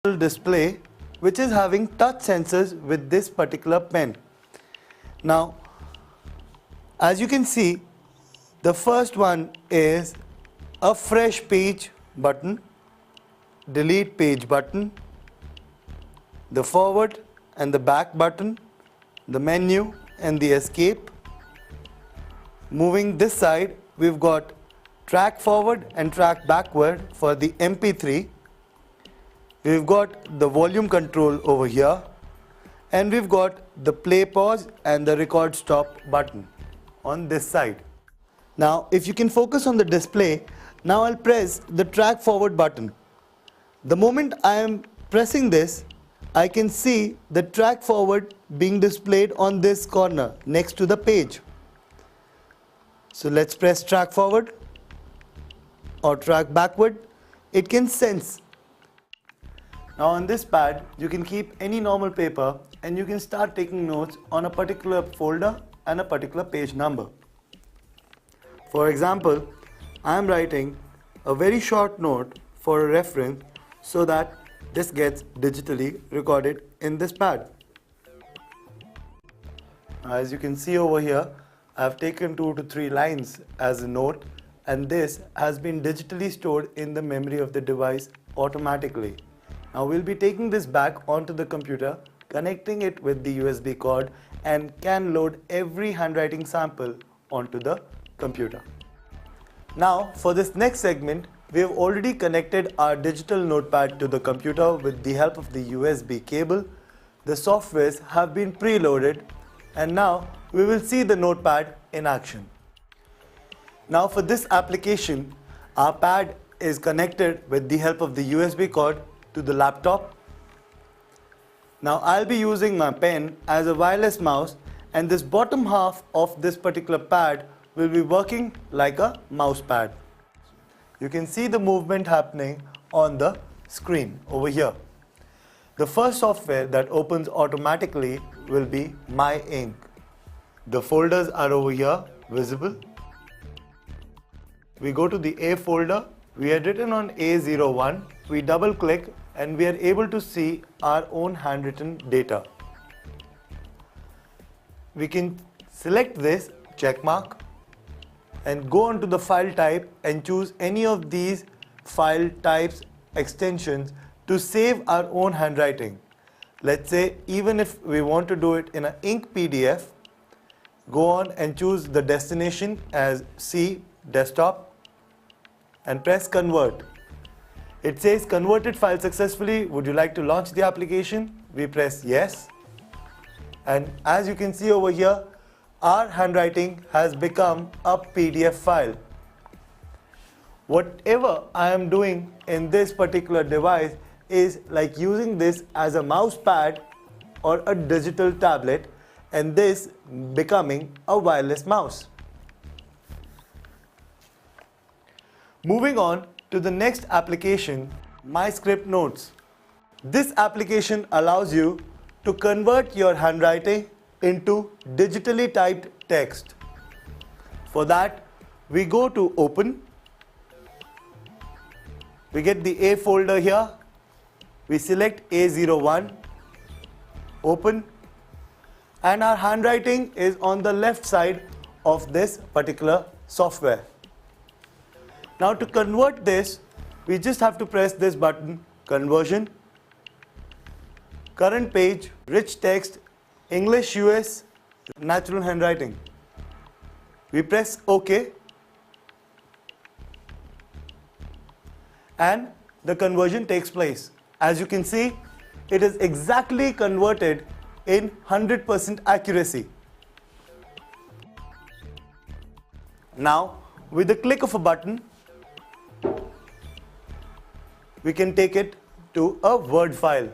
display which is having touch sensors with this particular pen. Now, as you can see, the first one is a fresh page button, delete page button, the forward and the back button, the menu and the escape. Moving this side, we've got track forward and track backward for the MP3. We've got the volume control over here, and we've got the play pause and the record stop button on this side. Now if you can focus on the display, now I'll press the track forward button. The moment I am pressing this, I can see the track forward being displayed on this corner next to the page. So let's press track forward or track backward. It can sense. Now on this pad, you can keep any normal paper and you can start taking notes on a particular folder and a particular page number. For example, I am writing a very short note for a reference so that this gets digitally recorded in this pad. As you can see over here, I have taken 2 to 3 lines as a note, and this has been digitally stored in the memory of the device automatically. Now we'll be taking this back onto the computer, connecting it with the USB cord, and can load every handwriting sample onto the computer. Now for this next segment, we have already connected our digital notepad to the computer with the help of the USB cable. The softwares have been preloaded, and now we will see the notepad in action. Now for this application, our pad is connected with the help of the USB cord to the laptop. Now I'll be using my pen as a wireless mouse, and this bottom half of this particular pad will be working like a mouse pad. You can see the movement happening on the screen over here. The first software that opens automatically will be My Ink. The folders are over here visible. We go to the A folder. We had written on A01. We double click and we are able to see our own handwritten data. We can select this check mark and go on to the file type and choose any of these file types extensions to save our own handwriting. Let's say even if we want to do it in an ink PDF, go on and choose the destination as C desktop and press convert. It says converted file successfully. Would you like to launch the application? We press yes, and as you can see over here, our handwriting has become a PDF file. Whatever I am doing in this particular device is like using this as a mouse pad or a digital tablet, and this becoming a wireless mouse. Moving on to the next application, My Script Notes. This application allows you to convert your handwriting into digitally typed text. For that, we go to Open. We get the A folder here. We select A01, Open, and our handwriting is on the left side of this particular software. Now to convert this, we just have to press this button, Conversion, Current Page, Rich Text, English US, Natural Handwriting. We press OK, and the conversion takes place. As you can see, it is exactly converted in 100% accuracy. Now, with the click of a button, we can take it to a Word file.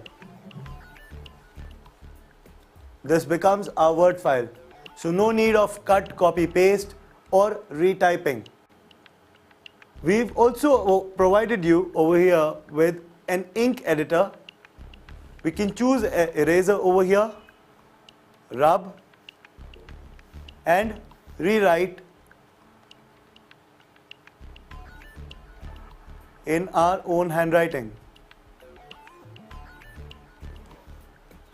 This becomes our Word file. So no need of cut, copy, paste or retyping. We've also provided you over here with an ink editor. We can choose an eraser over here, rub and rewrite in our own handwriting.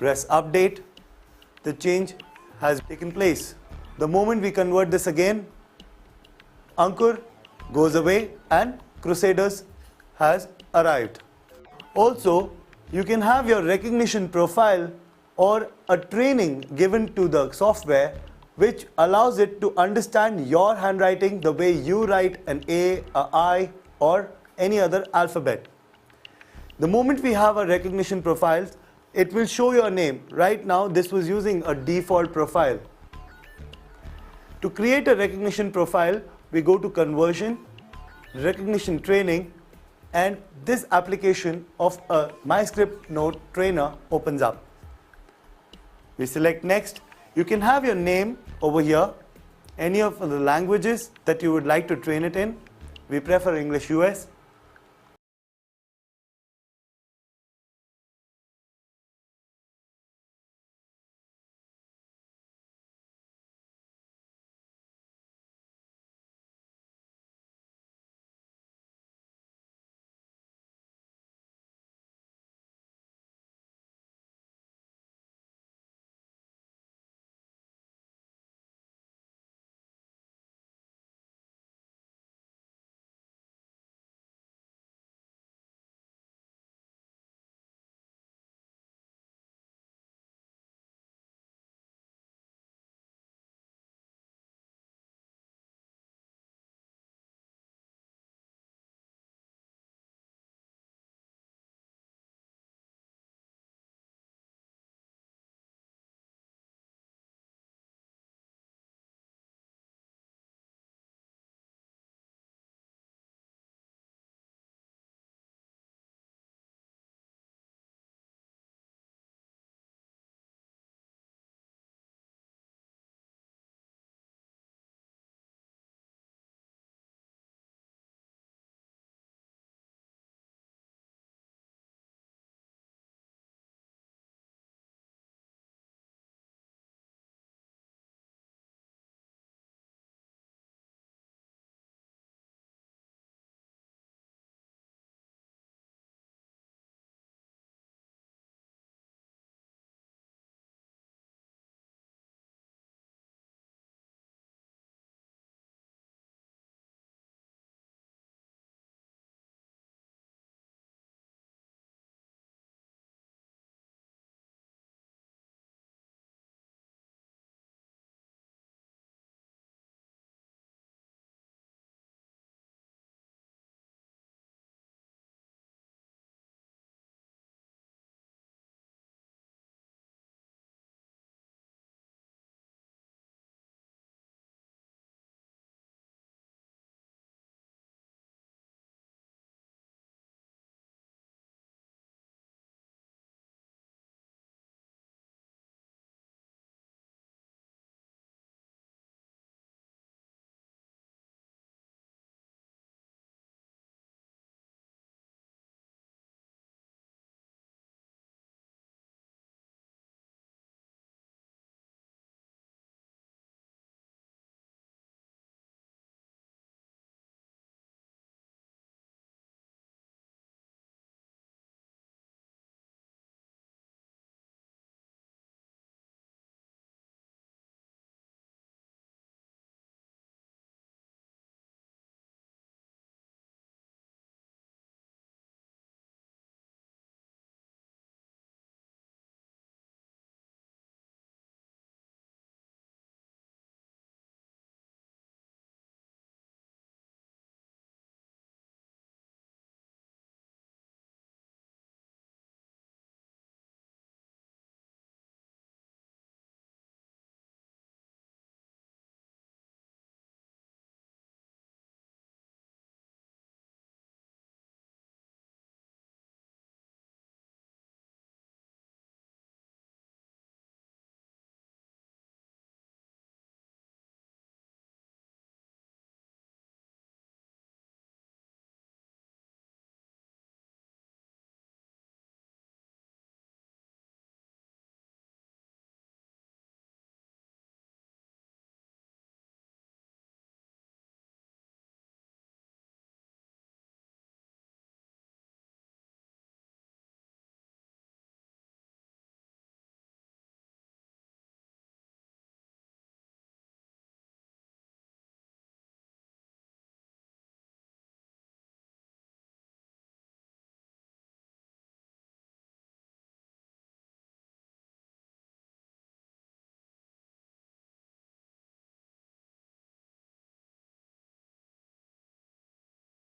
Press update. The change has taken place. The moment we convert this again, Ankur goes away and Crusaders has arrived. Also, you can have your recognition profile or a training given to the software which allows it to understand your handwriting the way you write an A, a I or any other alphabet. The moment we have a recognition profile, it will show your name. Right now this was using a default profile. To create a recognition profile, we go to conversion, recognition training, and this application of a MyScript Note trainer opens up. We select next. You can have your name over here, any of the languages that you would like to train it in. We prefer English US.